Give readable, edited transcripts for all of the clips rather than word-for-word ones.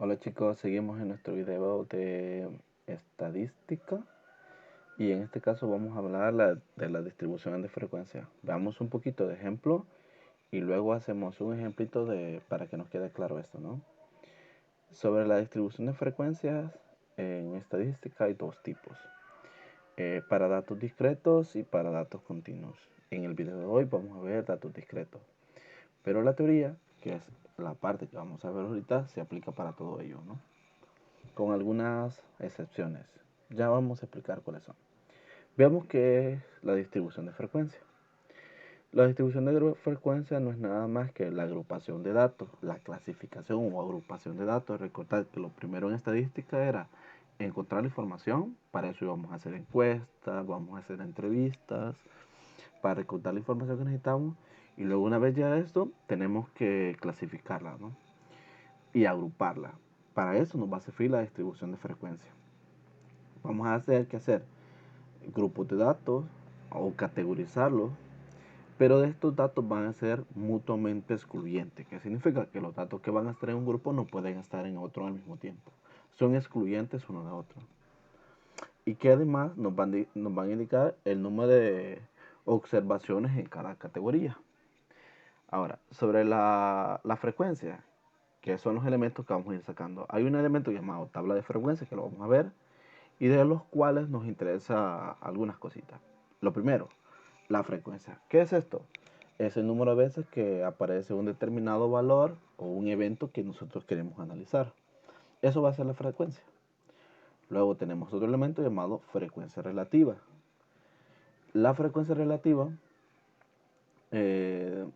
Hola chicos, seguimos en nuestro video de estadística y en este caso vamos a hablar de la distribución de frecuencia. Veamos un poquito de ejemplo y luego hacemos un ejemplito para que nos quede claro esto, ¿no? Sobre la distribución de frecuencias en estadística hay dos tipos, para datos discretos y para datos continuos. En el video de hoy vamos a ver datos discretos, pero la teoría, que es la parte que vamos a ver ahorita, se aplica para todo ello, ¿no? Con algunas excepciones. Ya vamos a explicar cuáles son. Veamos qué es la distribución de frecuencia. La distribución de frecuencia no es nada más que la agrupación de datos, la clasificación o agrupación de datos. Recordad que lo primero en estadística era encontrar la información, para eso íbamos a hacer encuestas, vamos a hacer entrevistas, para reclutar la información que necesitamos, y luego una vez ya esto, tenemos que clasificarla, ¿no? Y agruparla. Para eso nos va a servir la distribución de frecuencia. Vamos a hacer grupos de datos o categorizarlos, pero de estos datos van a ser mutuamente excluyentes, que significa que los datos que van a estar en un grupo no pueden estar en otro al mismo tiempo, son excluyentes uno de otro, y que además nos van a indicar el número de observaciones en cada categoría. Ahora, sobre la frecuencia, que son los elementos que vamos a ir sacando, hay un elemento llamado tabla de frecuencia, que lo vamos a ver, y de los cuales nos interesa algunas cositas. Lo primero, la frecuencia. ¿Qué es esto? Es el número de veces que aparece un determinado valor o un evento que nosotros queremos analizar. Eso va a ser la frecuencia. Luego tenemos otro elemento llamado frecuencia relativa. La frecuencia relativa eh,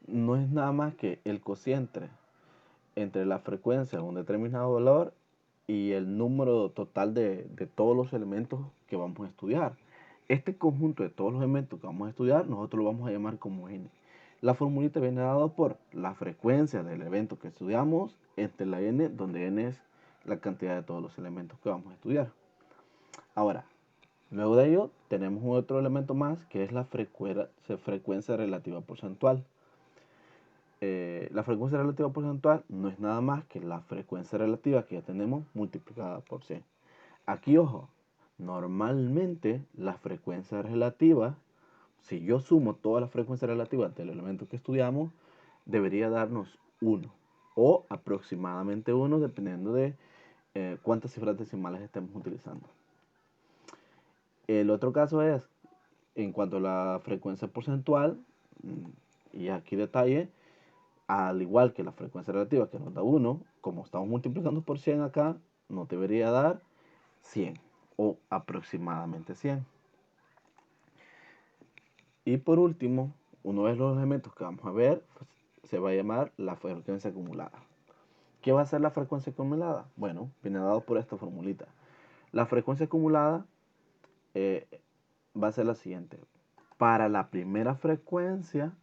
no es nada más que el cociente entre la frecuencia de un determinado valor y el número total de todos los elementos que vamos a estudiar. Este conjunto de todos los elementos que vamos a estudiar, nosotros lo vamos a llamar como n. La formulita viene dada por la frecuencia del evento que estudiamos entre la n, donde n es la cantidad de todos los elementos que vamos a estudiar. Ahora, luego de ello, tenemos otro elemento más, que es la frecuencia relativa porcentual. La frecuencia relativa porcentual no es nada más que la frecuencia relativa que ya tenemos multiplicada por 100. Aquí, ojo, normalmente la frecuencia relativa, si yo sumo toda la frecuencia relativa del elemento que estudiamos, debería darnos 1 o aproximadamente 1, dependiendo de cuántas cifras decimales estemos utilizando. El otro caso es, en cuanto a la frecuencia porcentual, y aquí detalle, al igual que la frecuencia relativa que nos da 1, como estamos multiplicando por 100 acá, nos debería dar 100 o aproximadamente 100. Y por último, uno de los elementos que vamos a ver se va a llamar la frecuencia acumulada. ¿Qué va a ser la frecuencia acumulada? Bueno, viene dado por esta formulita. La frecuencia acumulada va a ser la siguiente. Para la primera frecuencia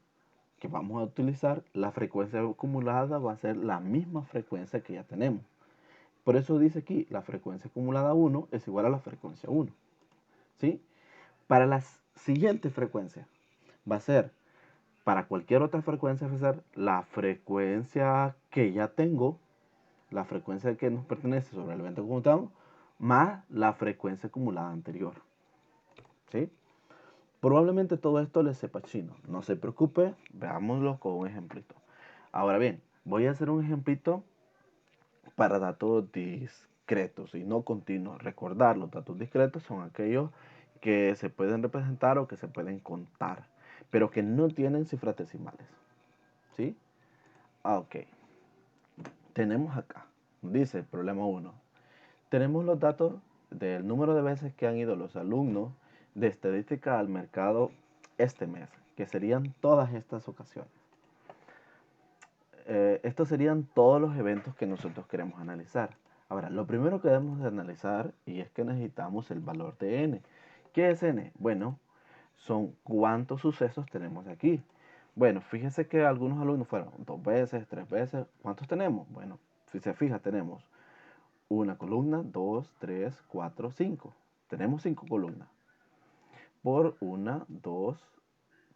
que vamos a utilizar, la frecuencia acumulada va a ser la misma frecuencia que ya tenemos. Por eso dice aquí, la frecuencia acumulada 1 es igual a la frecuencia 1. ¿Sí? Para las siguientes frecuencias, va a ser, para cualquier otra frecuencia, va a ser la frecuencia que ya tengo, la frecuencia que nos pertenece sobre el evento que contamos, más la frecuencia acumulada anterior. ¿Sí? Probablemente todo esto le sepa chino. No se preocupe, veámoslo con un ejemplito. Ahora bien, voy a hacer un ejemplito para datos discretos y no continuos. Recordar, los datos discretos son aquellos que se pueden representar o que se pueden contar, pero que no tienen cifras decimales. ¿Sí? Ok. Tenemos acá, dice el problema 1. Tenemos los datos del número de veces que han ido los alumnos de estadística al mercado este mes, que serían todas estas ocasiones. Estos serían todos los eventos que nosotros queremos analizar. Ahora, lo primero que debemos de analizar y es que necesitamos el valor de n. ¿Qué es n? Bueno, son cuántos sucesos tenemos aquí. Bueno, fíjese que algunos alumnos fueron 2 veces, 3 veces. ¿Cuántos tenemos? Bueno, si se fija, tenemos una columna, 2, 3, 4, 5. Tenemos 5 columnas. Por 1, 2,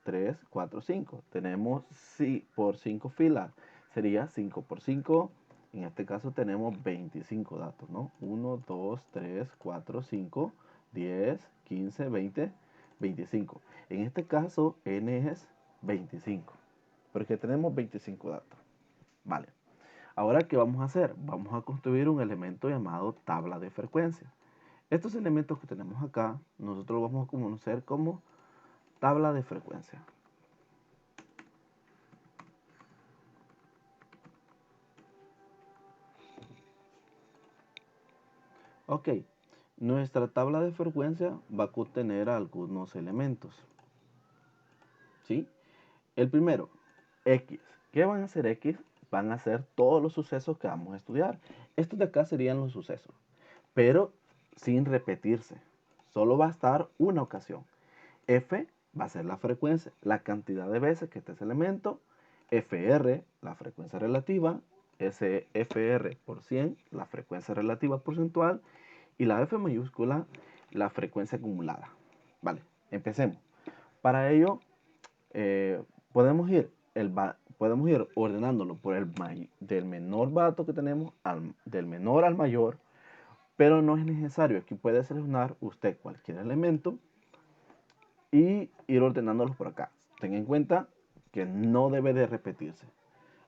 3, 4, 5. Tenemos por 5 filas. Sería 5 por 5 En este caso tenemos 25 datos, ¿no? 1, 2, 3, 4, 5, 10, 15, 20, 25. En este caso, n es 25, porque tenemos 25 datos. Vale. Ahora, ¿qué vamos a hacer? Vamos a construir un elemento llamado tabla de frecuencia. Estos elementos que tenemos acá, nosotros los vamos a conocer como tabla de frecuencia. Ok, nuestra tabla de frecuencia va a contener algunos elementos. ¿Sí? El primero, X. ¿Qué van a ser X? Van a ser todos los sucesos que vamos a estudiar. Estos de acá serían los sucesos, pero sin repetirse. Solo va a estar una ocasión. F va a ser la frecuencia, la cantidad de veces que este elemento. FR, la frecuencia relativa. SFR por 100, la frecuencia relativa porcentual. Y la F mayúscula, la frecuencia acumulada. Vale, empecemos. Para ello, podemos ir ordenándolo por del menor dato que tenemos, del menor al mayor, pero no es necesario. Aquí puede seleccionar usted cualquier elemento y ir ordenándolos por acá. Tenga en cuenta que no debe de repetirse.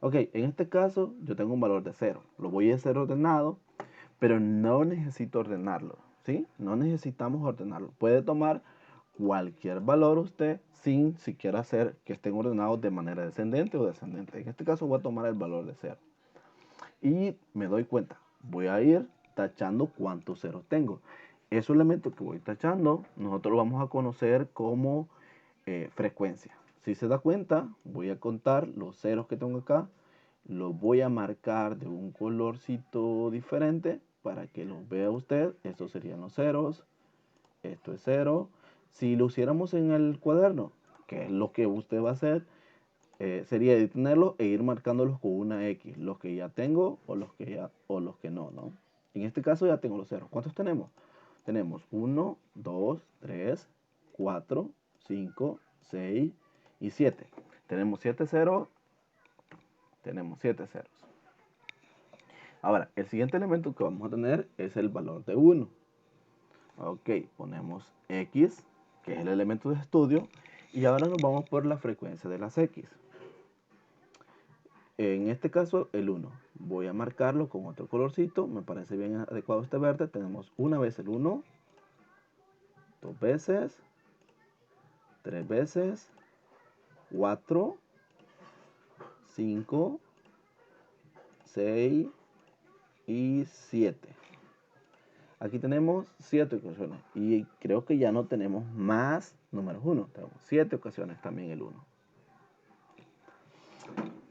Ok, en este caso yo tengo un valor de 0. Lo voy a hacer ordenado, pero no necesito ordenarlo, ¿sí? No necesitamos ordenarlo. Puede tomar cualquier valor usted sin siquiera hacer que estén ordenados de manera descendente o descendente. En este caso voy a tomar el valor de 0. Y me doy cuenta, voy a ir tachando cuántos ceros tengo. Esos elementos que voy tachando, nosotros lo vamos a conocer como frecuencia. Si se da cuenta, voy a contar los ceros que tengo acá, los voy a marcar de un colorcito diferente para que los vea usted. Estos serían los ceros, esto es 0. Si lo hiciéramos en el cuaderno, que es lo que usted va a hacer, sería detenerlo e ir marcándolos con una X, los que ya tengo o los que no, ¿no? En este caso ya tengo los ceros. ¿Cuántos tenemos? Tenemos 1, 2, 3, 4, 5, 6 y 7. Tenemos 7 ceros. Tenemos 7 ceros. Ahora, el siguiente elemento que vamos a tener es el valor de 1. Ok, ponemos X, que es el elemento de estudio, y ahora nos vamos por la frecuencia de las X. En este caso, el 1. Voy a marcarlo con otro colorcito, me parece bien adecuado este verde. Tenemos una vez el 1, 2 veces, 3 veces, 4, 5, 6 y 7. Aquí tenemos 7 ocasiones y creo que ya no tenemos más números 1. Tenemos 7 ocasiones también el 1.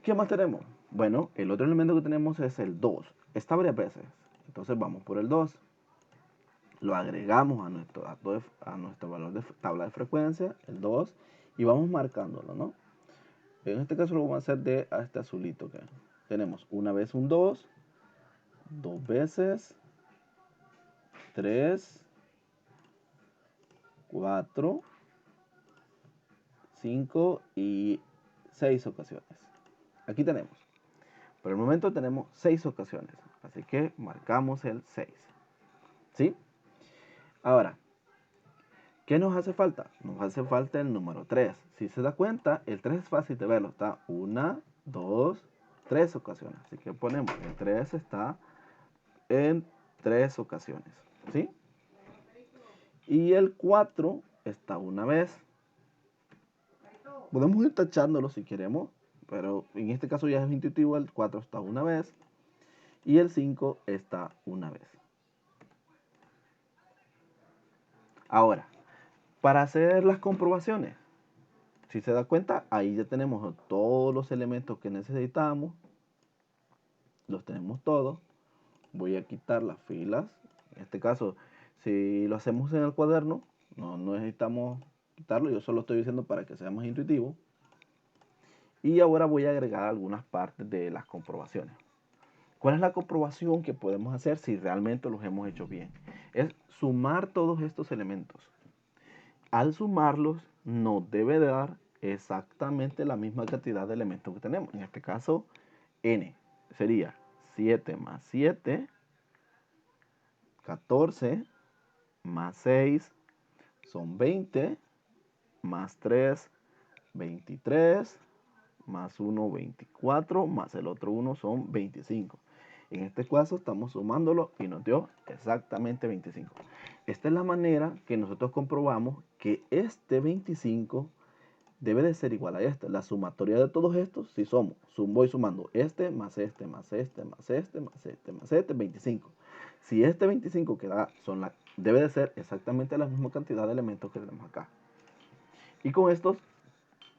¿Qué más tenemos? Bueno, el otro elemento que tenemos es el 2. Está varias veces. Entonces vamos por el 2. Lo agregamos a nuestro valor de tabla de frecuencia, el 2, y vamos marcándolo, ¿no? En este caso lo vamos a hacer de este azulito que tenemos una vez un 2, 2 veces, 3, 4, 5 y 6 ocasiones. Aquí tenemos. Por el momento tenemos 6 ocasiones. Así que marcamos el 6. ¿Sí? Ahora, ¿qué nos hace falta? Nos hace falta el número 3. Si se da cuenta, el 3 es fácil de verlo. Está 1, 2, 3 ocasiones. Así que ponemos el 3 está en 3 ocasiones. ¿Sí? Y el 4 está una vez. Podemos ir tachándolo si queremos, pero en este caso ya es intuitivo. El 4 está una vez y el 5 está una vez. Ahora, para hacer las comprobaciones, si se da cuenta, ahí ya tenemos todos los elementos que necesitamos. Los tenemos todos. Voy a quitar las filas. En este caso, si lo hacemos en el cuaderno, no necesitamos quitarlo. Yo solo estoy diciendo para que sea más intuitivo. Y ahora voy a agregar algunas partes de las comprobaciones. ¿Cuál es la comprobación que podemos hacer si realmente los hemos hecho bien? Es sumar todos estos elementos. Al sumarlos, nos debe dar exactamente la misma cantidad de elementos que tenemos. En este caso, n sería 7 más 7, 14, más 6, son 20, más 3, 23, más 1, 24, más el otro 1 son 25. En este caso estamos sumándolo y nos dio exactamente 25. Esta es la manera que nosotros comprobamos que este 25 debe de ser igual a este. La sumatoria de todos estos, si voy sumando este, más este, más este, más este, más este, más este, 25. Si este 25 que da debe de ser exactamente la misma cantidad de elementos que tenemos acá. Y con estos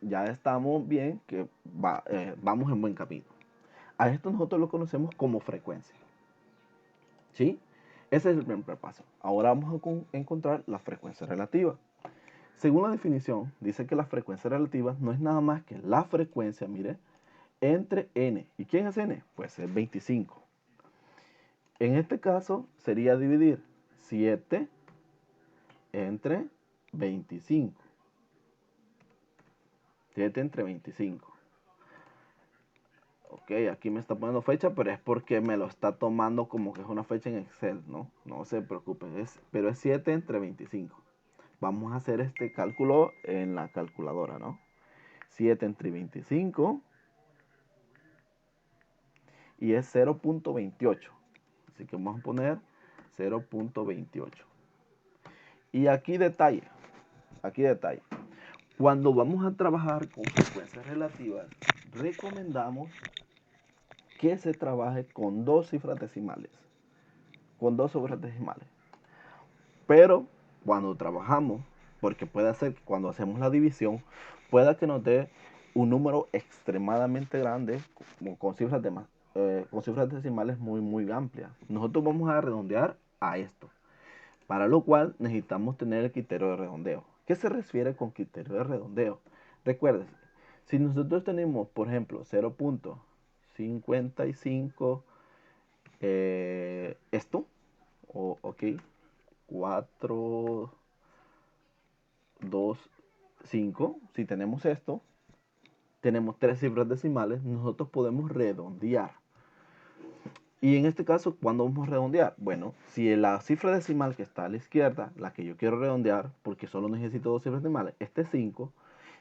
ya estamos bien, que vamos en buen camino. A esto nosotros lo conocemos como frecuencia. ¿Sí? Ese es el primer paso. Ahora vamos a encontrar la frecuencia relativa. Según la definición, dice que la frecuencia relativa no es nada más que la frecuencia, mire, entre n. ¿Y quién es n? Pues es 25. En este caso sería dividir 7 entre 25. 7 entre 25. Ok, aquí me está poniendo fecha, pero es porque me lo está tomando como que es una fecha en Excel, ¿no? No se preocupen, pero es 7 entre 25. Vamos a hacer este cálculo en la calculadora, ¿no? 7 entre 25 y es 0.28. Así que vamos a poner 0.28. Y aquí detalle. Cuando vamos a trabajar con frecuencias relativas, recomendamos que se trabaje con dos cifras decimales. Pero cuando trabajamos, porque puede ser que cuando hacemos la división, pueda que nos dé un número extremadamente grande con cifras decimales muy amplias. Nosotros vamos a redondear a esto, para lo cual necesitamos tener el criterio de redondeo. ¿Qué se refiere con criterio de redondeo? Recuérdense, si nosotros tenemos, por ejemplo, 0.55, esto, ok, 4, 2, 5, si tenemos esto, tenemos tres cifras decimales, nosotros podemos redondear. Y en este caso, ¿cuándo vamos a redondear? Bueno, si la cifra decimal que está a la izquierda, la que yo quiero redondear, porque solo necesito dos cifras decimales, este es 5.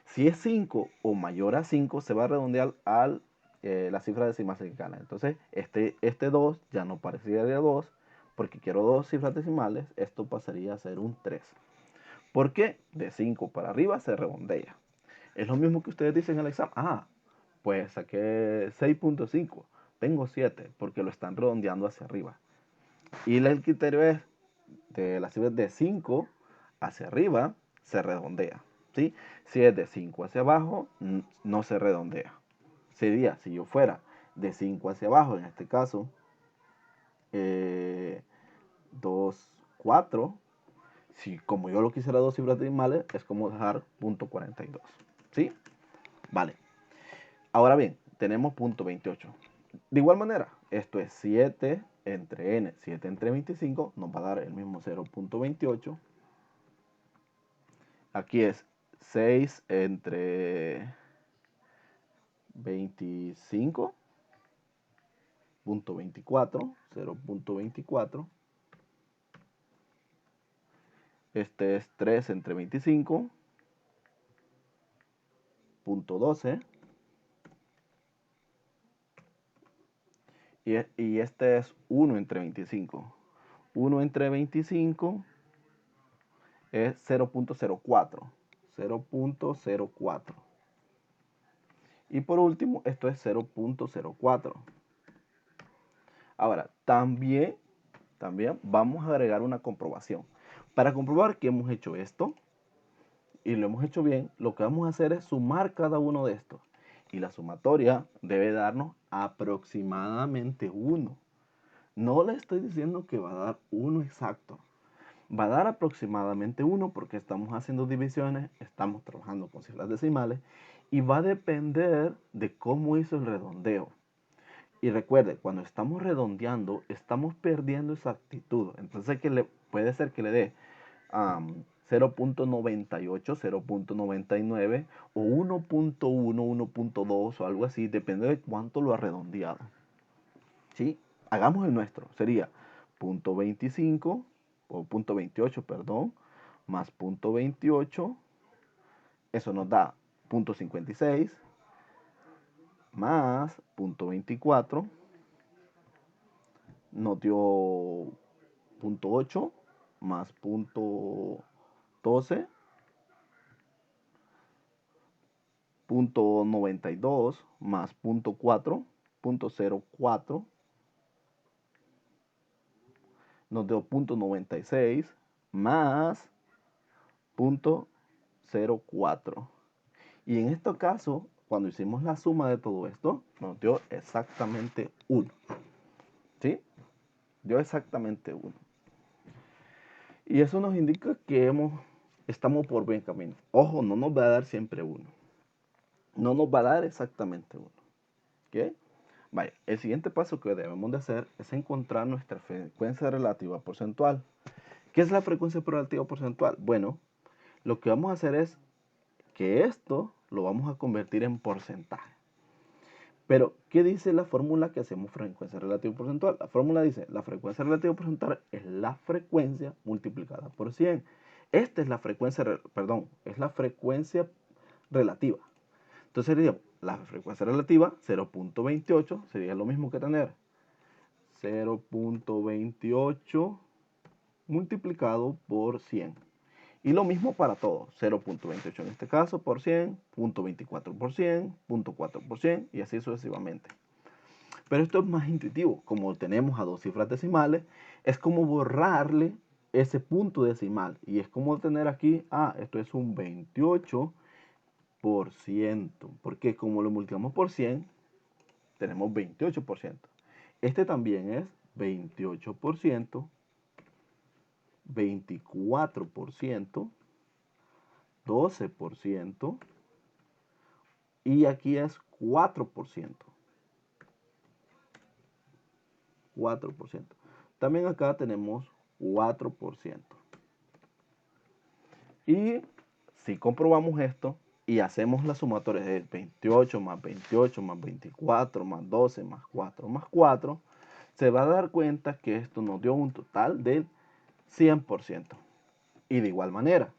Si es 5 o mayor a 5, se va a redondear a la cifra decimal cercana. Entonces, este 2 ya no parecería 2, porque quiero dos cifras decimales, esto pasaría a ser un 3. ¿Por qué? De 5 para arriba se redondea. Es lo mismo que ustedes dicen en el examen. Pues saqué 6.5. Tengo 7 porque lo están redondeando hacia arriba. Y el criterio es de las cifras de 5 hacia arriba se redondea. ¿Sí? Si es de 5 hacia abajo, no se redondea. Sería, si yo fuera de 5 hacia abajo, en este caso, 2, 4. Si como yo lo quisiera dos cifras decimales, es como dejar punto 42. ¿Sí? Vale. Ahora bien, tenemos punto 28. De igual manera, esto es 7 entre n, 7 entre 25, nos va a dar el mismo 0.28. Aquí es 6 entre 25, punto 24, 0.24. Este es 3 entre 25, punto 12. Y este es 1 entre 25. 1 entre 25 es 0.04. 0.04. Y por último, esto es 0.04. Ahora, también vamos a agregar una comprobación. Para comprobar que hemos hecho esto y lo hemos hecho bien, lo que vamos a hacer es sumar cada uno de estos. Y la sumatoria debe darnos aproximadamente 1. No le estoy diciendo que va a dar 1 exacto. Va a dar aproximadamente 1 porque estamos haciendo divisiones, estamos trabajando con cifras decimales y va a depender de cómo hizo el redondeo. Y recuerde, cuando estamos redondeando, estamos perdiendo exactitud. Entonces puede ser que le dé 0.98, 0.99 o 1.1, 1.2 o algo así, depende de cuánto lo ha redondeado. ¿Sí? hagamos el nuestro. Sería punto 25 o punto 28, perdón, más punto 28. Eso nos da punto 56 más punto 24. Nos dio punto 8 más punto 12. Punto 92 más punto 4, punto 04, nos dio punto 96 más punto 04. Y en este caso, cuando hicimos la suma de todo esto, nos dio exactamente 1. ¿Sí? Dio exactamente 1. Y eso nos indica que estamos por buen camino. Ojo, no nos va a dar siempre 1. No nos va a dar exactamente 1. ¿Ok? Vaya, el siguiente paso que debemos de hacer es encontrar nuestra frecuencia relativa porcentual. ¿Qué es la frecuencia relativa porcentual? Bueno, lo que vamos a hacer es que esto lo vamos a convertir en porcentaje. Pero, ¿qué dice la fórmula que hacemos frecuencia relativa porcentual? La fórmula dice, la frecuencia relativa porcentual es la frecuencia multiplicada por 100. Esta es la frecuencia, es la frecuencia relativa. Entonces sería la frecuencia relativa 0.28, sería lo mismo que tener 0.28 multiplicado por 100. Y lo mismo para todos, 0.28 en este caso por 100, 0.24 por 100, 0.4 por 100 y así sucesivamente. Pero esto es más intuitivo, como tenemos a dos cifras decimales, es como borrarle ese punto decimal. Y es como tener aquí, esto es un 28%, porque como lo multiplicamos por 100, tenemos 28%. Este también es 28%, 24%, 12% y aquí es 4%. 4%. También acá tenemos 4%. Y si comprobamos esto y hacemos la sumatoria de 28 más 28 más 24 más 12 más 4 más 4, se va a dar cuenta que esto nos dio un total del 100%. Y de igual manera,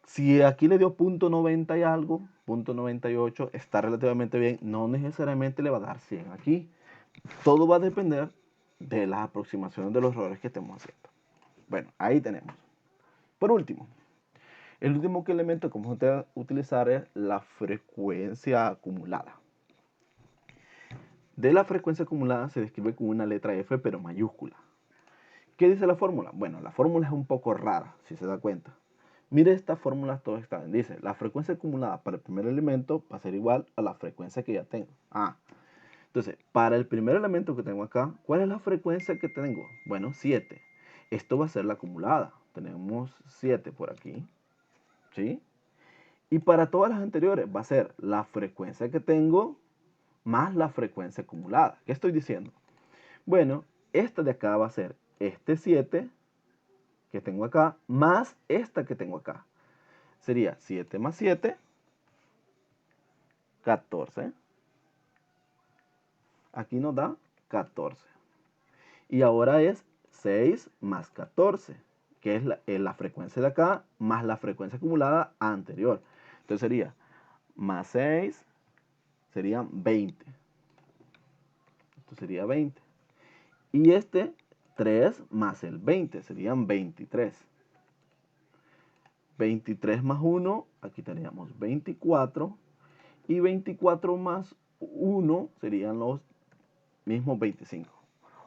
si aquí le dio punto 90 y algo, punto 98, está relativamente bien, no necesariamente le va a dar 100 aquí. Todo va a depender de las aproximaciones de los errores que estemos haciendo. Bueno, ahí tenemos. Por último, el último elemento que vamos a utilizar es la frecuencia acumulada. De la frecuencia acumulada se describe con una letra F pero mayúscula. ¿Qué dice la fórmula? Bueno, la fórmula es un poco rara, si se da cuenta. Mire esta fórmula, todo está bien. Dice, la frecuencia acumulada para el primer elemento va a ser igual a la frecuencia que ya tengo. Entonces, para el primer elemento que tengo acá, ¿cuál es la frecuencia que tengo? Bueno, 7. Esto va a ser la acumulada. Tenemos 7 por aquí. ¿Sí? Y para todas las anteriores va a ser la frecuencia que tengo más la frecuencia acumulada. ¿Qué estoy diciendo? Bueno, esta de acá va a ser este 7 que tengo acá más esta que tengo acá. Sería 7 más 7, 14. Aquí nos da 14. Y ahora es 6 más 14, que es la frecuencia de acá más la frecuencia acumulada anterior. Entonces sería más 6, serían 20. Esto sería 20. Y este 3 más el 20 serían 23. 23 más 1, aquí teníamos 24. Y 24 más 1 serían los mismos 25.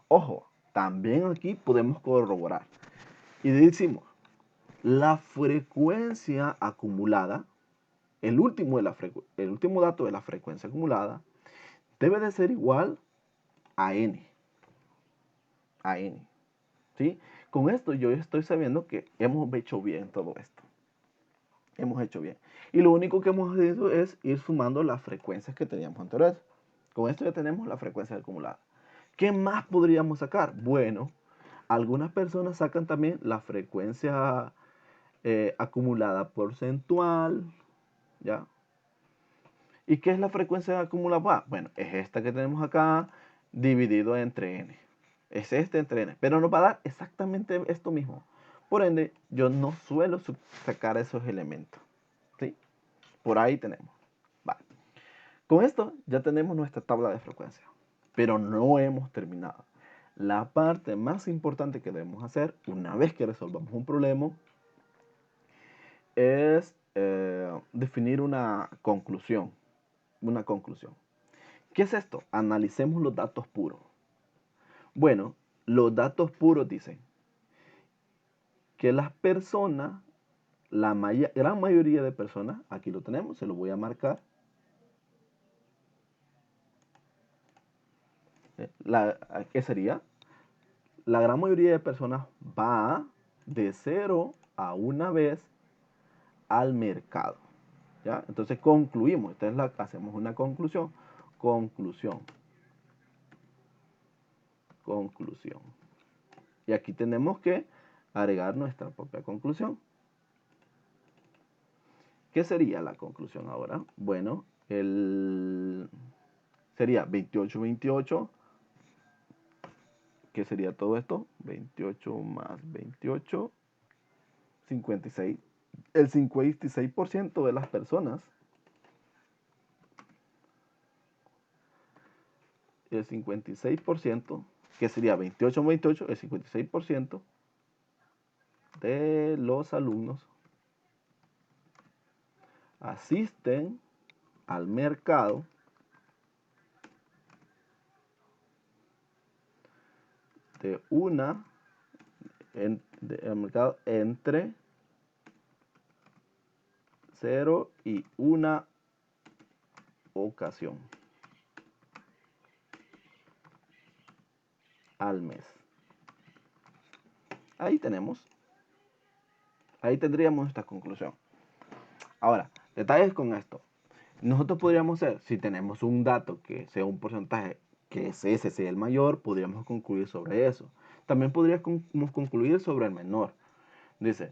Ojo, también aquí podemos corroborar. Y decimos, la frecuencia acumulada, el último dato de la frecuencia acumulada, debe de ser igual a n. A n. ¿Sí? Con esto yo estoy sabiendo que hemos hecho bien todo esto. Hemos hecho bien. Y lo único que hemos hecho es ir sumando las frecuencias que teníamos anteriores. Con esto ya tenemos la frecuencia acumulada. ¿Qué más podríamos sacar? Bueno, algunas personas sacan también la frecuencia acumulada porcentual, ¿ya? ¿Y qué es la frecuencia acumulada? Bueno, es esta que tenemos acá dividido entre n. Es este entre n, pero nos va a dar exactamente esto mismo. Por ende, yo no suelo sacar esos elementos. ¿Sí? Por ahí tenemos. Vale. Con esto ya tenemos nuestra tabla de frecuencia, pero no hemos terminado. La parte más importante que debemos hacer una vez que resolvamos un problema es definir una conclusión. Una conclusión. ¿Qué es esto? Analicemos los datos puros. Bueno, los datos puros dicen que las personas, la gran mayoría de personas, aquí lo tenemos, se lo voy a marcar. ¿Qué sería? La gran mayoría de personas va de 0 a 1 vez al mercado. ¿Ya? Entonces concluimos. Hacemos una conclusión. Conclusión. Conclusión. Y aquí tenemos que agregar nuestra propia conclusión. ¿Qué sería la conclusión ahora? Bueno, sería 28, 28. ¿Qué sería todo esto? 28 más 28, 56. El 56% de las personas, el 56%, que sería 28 más 28, el 56% de los alumnos asisten al mercado al mercado entre 0 y 1 ocasión al mes. Ahí tenemos. Ahí tendríamos esta conclusión. Ahora, detalles con esto. Nosotros podríamos hacer, si tenemos un dato que sea un porcentaje que ese sea el mayor, podríamos concluir sobre eso. También podríamos concluir sobre el menor. Dice,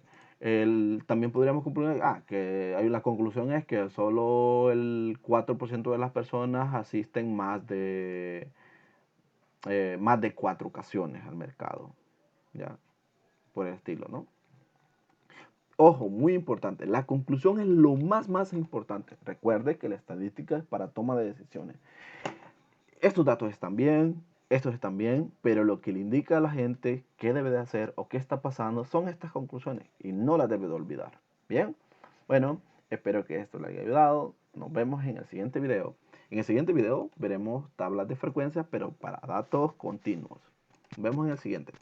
también podríamos concluir, que la conclusión es que solo el 4% de las personas asisten más de 4 ocasiones al mercado. ¿Ya? Por el estilo, ¿no? Ojo, muy importante, la conclusión es lo más importante. Recuerde que la estadística es para toma de decisiones. Estos datos están bien, estos están bien, pero lo que le indica a la gente qué debe de hacer o qué está pasando son estas conclusiones y no las debe de olvidar. Bien, bueno, espero que esto le haya ayudado. Nos vemos en el siguiente video. En el siguiente video veremos tablas de frecuencia, pero para datos continuos. Nos vemos en el siguiente.